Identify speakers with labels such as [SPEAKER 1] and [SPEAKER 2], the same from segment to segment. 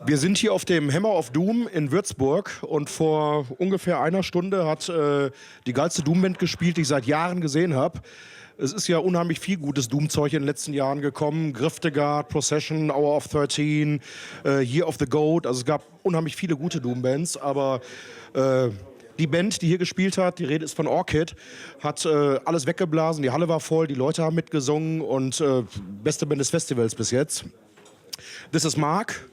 [SPEAKER 1] Wir sind hier auf dem Hammer of Doom in Würzburg und vor ungefähr einer Stunde hat die geilste Doomband gespielt, die ich seit Jahren gesehen habe. Es ist ja unheimlich viel gutes Doom-Zeug in den letzten Jahren gekommen. Grifftegard, Procession, Hour of 13, Year of the Goat. Also es gab unheimlich viele gute Doom-Bands, aber die Band, die hier gespielt hat, die Rede ist von Orchid, hat alles weggeblasen, die Halle war voll, die Leute haben mitgesungen und beste Band des Festivals bis jetzt. This is Mark,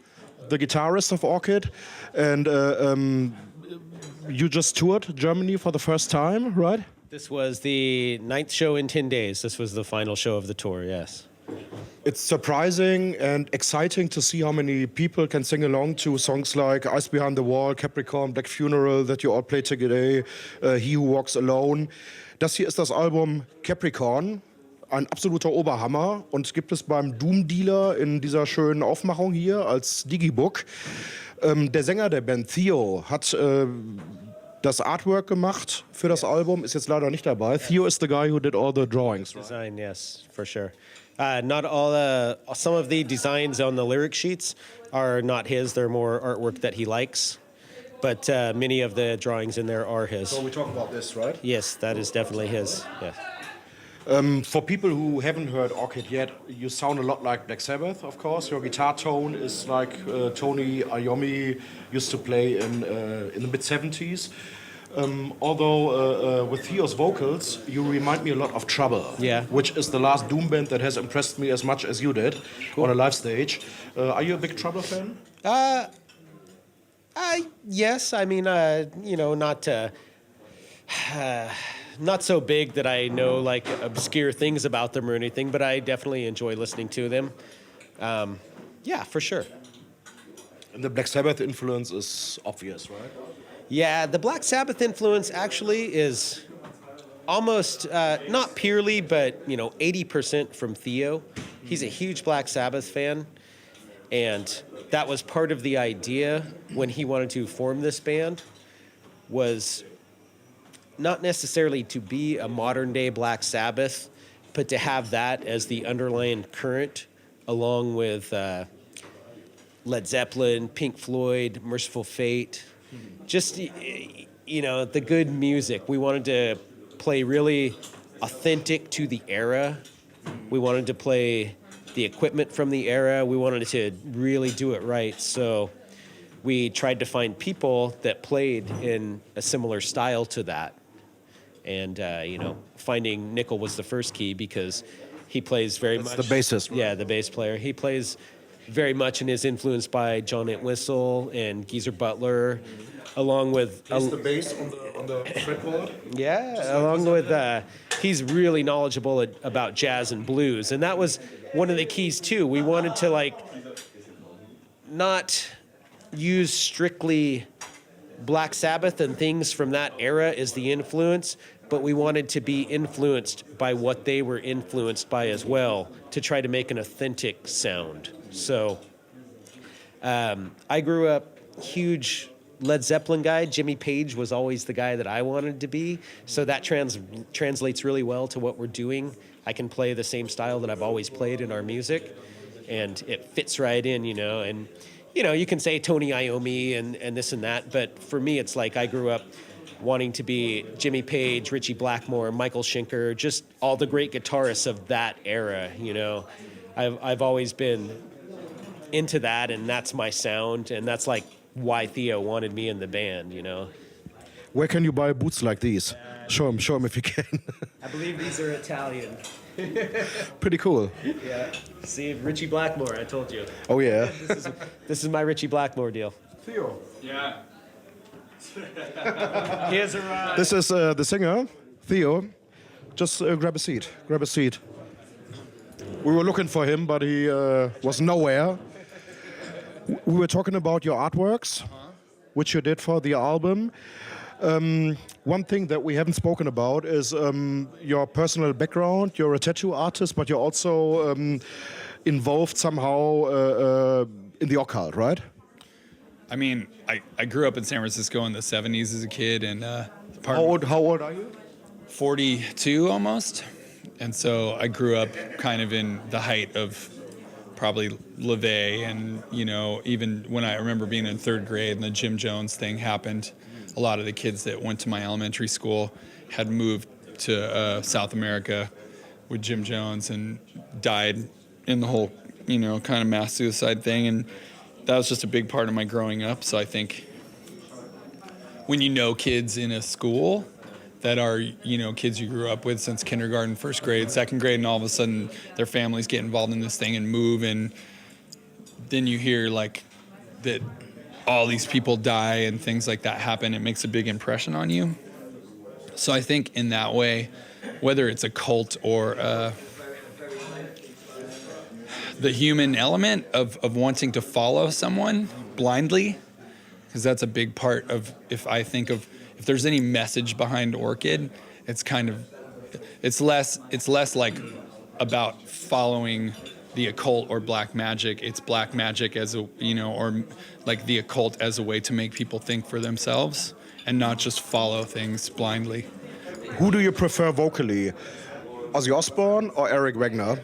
[SPEAKER 1] the guitarist of Orchid, and you just toured Germany for the first time, right?
[SPEAKER 2] This was the 9th show in 10 days. This was the final show of the tour, yes.
[SPEAKER 1] It's surprising and exciting to see how many people can sing along to songs like Ice Behind the Wall, Capricorn, Black Funeral, that you all played today, He Who Walks Alone. Das hier ist das Album Capricorn, ein absoluter Oberhammer und gibt es beim Doom Dealer in dieser schönen Aufmachung hier als Digibook. Der Sänger der Band, Theo, hat das Artwork gemacht für das Album, ist jetzt leider nicht dabei. Theo is the guy who did all the drawings, right?
[SPEAKER 2] Design, yes, for sure. Not all, some of the designs on the lyric sheets are not his. They're more artwork that he likes. But many of the drawings in there are his.
[SPEAKER 1] So we talk about this, right?
[SPEAKER 2] Yes, that is definitely his, yes.
[SPEAKER 1] For people who haven't heard Orchid yet, you sound a lot like Black Sabbath, of course. Your guitar tone is like Tony Iommi used to play in the mid-70s. Although with Theo's vocals, you remind me a lot of Trouble,
[SPEAKER 2] yeah,
[SPEAKER 1] which is the last Doom band that has impressed me as much as you did on a live stage. Are you a big Trouble fan?
[SPEAKER 2] Yes, I mean, you know, not so big that I know like obscure things about them or anything, but I definitely enjoy listening to them. Yeah, for sure.
[SPEAKER 1] And the Black Sabbath influence is obvious, right?
[SPEAKER 2] Yeah, the Black Sabbath influence actually is almost, not purely, but, you know, 80% from Theo. He's a huge Black Sabbath fan, and that was part of the idea when he wanted to form this band, was not necessarily to be a modern-day Black Sabbath, but to have that as the underlying current, along with Led Zeppelin, Pink Floyd, Merciful Fate, just, you know, the good music. We wanted to play really authentic to the era. We wanted to play the equipment from the era. We wanted to really do it right. So we tried to find people that played in a similar style to that. And, you know, finding Nickel was the first key because he plays very much.
[SPEAKER 1] The bassist, right?
[SPEAKER 2] Yeah, the bass player. He plays very much and is influenced by John Entwistle and Geezer Butler, along with...
[SPEAKER 1] Is the bass on the fretboard?
[SPEAKER 2] Yeah, along with... he's really knowledgeable about jazz and blues, and that was one of the keys, too. We wanted to, like, not use strictly Black Sabbath and things from that era as the influence, but we wanted to be influenced by what they were influenced by as well to try to make an authentic sound. So I grew up huge Led Zeppelin guy. Jimmy Page was always the guy that I wanted to be. So that translates really well to what we're doing. I can play the same style that I've always played in our music, and it fits right in, you know. And, you know, you can say Tony Iommi and this and that, but for me, it's like I grew up wanting to be Jimmy Page, Ritchie Blackmore, Michael Schenker, just all the great guitarists of that era, you know. I've always been into that, and that's my sound, and that's like why Theo wanted me in the band, you know.
[SPEAKER 1] Where can you buy boots like these? Show him if you can.
[SPEAKER 2] I believe these are Italian.
[SPEAKER 1] Pretty cool.
[SPEAKER 2] Yeah. See, Ritchie Blackmore, I told you.
[SPEAKER 1] Oh, yeah.
[SPEAKER 2] This is my Ritchie Blackmore deal.
[SPEAKER 1] Theo.
[SPEAKER 3] Yeah.
[SPEAKER 2] Here's a...
[SPEAKER 1] This is the singer, Theo. Just grab a seat. Grab a seat. We were looking for him, but he was nowhere. We were talking about your artworks, which you did for the album. One thing that we haven't spoken about is your personal background. You're a tattoo artist, but you're also involved somehow in the occult, right?
[SPEAKER 3] I mean, I grew up in San Francisco in the 70s as a kid, and
[SPEAKER 1] How old are you?
[SPEAKER 3] 42 almost. And so I grew up kind of in the height of probably LeVay, and even when I remember being in third grade and the Jim Jones thing happened, a lot of the kids that went to my elementary school had moved to South America with Jim Jones and died in the whole kind of mass suicide thing, and that was just a big part of my growing up. So I think when kids in a school that are, kids you grew up with since kindergarten, first grade, second grade, and all of a sudden their families get involved in this thing and move, and then you hear like that all these people die and things like that happen, it makes a big impression on you. So I think in that way, whether it's a cult or the human element of wanting to follow someone blindly, because that's a big part of, if there's any message behind Orchid, it's less like about following the occult or black magic. It's black magic as a, or like the occult as a way to make people think for themselves and not just follow things blindly.
[SPEAKER 1] Who do you prefer vocally, Ozzy Osbourne or Eric Wagner?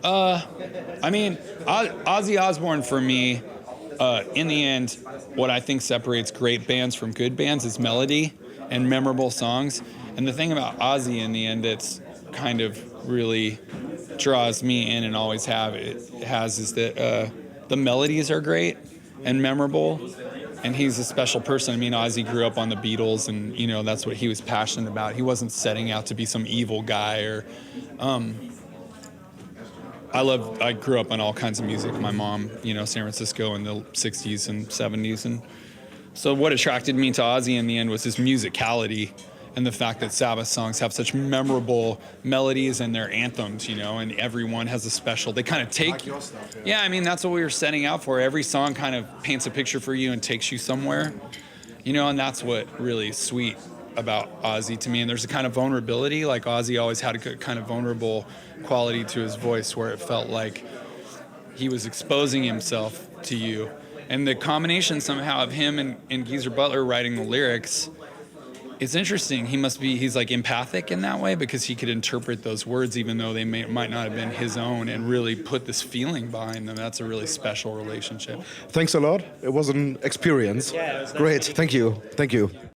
[SPEAKER 3] Ozzy Osbourne for me, in the end, what I think separates great bands from good bands is melody and memorable songs. And the thing about Ozzy in the end that's kind of really draws me in and always has is that the melodies are great and memorable. And he's a special person. I mean, Ozzy grew up on the Beatles, and that's what he was passionate about. He wasn't setting out to be some evil guy or. I grew up on all kinds of music. My mom, San Francisco in the 60s and 70s. And so what attracted me to Ozzy in the end was his musicality and the fact that Sabbath songs have such memorable melodies and they're anthems, and everyone has a special, they kind of take, like your stuff, yeah, I mean, that's what we were setting out for. Every song kind of paints a picture for you and takes you somewhere, and that's what really is sweet about Ozzy to me. And there's a kind of vulnerability, like Ozzy always had a good kind of vulnerable quality to his voice where it felt like he was exposing himself to you. And the combination somehow of him and Geezer Butler writing the lyrics, it's interesting. He's like empathic in that way because he could interpret those words even though they might not have been his own and really put this feeling behind them. That's a really special relationship.
[SPEAKER 1] Thanks a lot. It was an experience.
[SPEAKER 2] Yeah, it was nice.
[SPEAKER 1] Great. Thank you.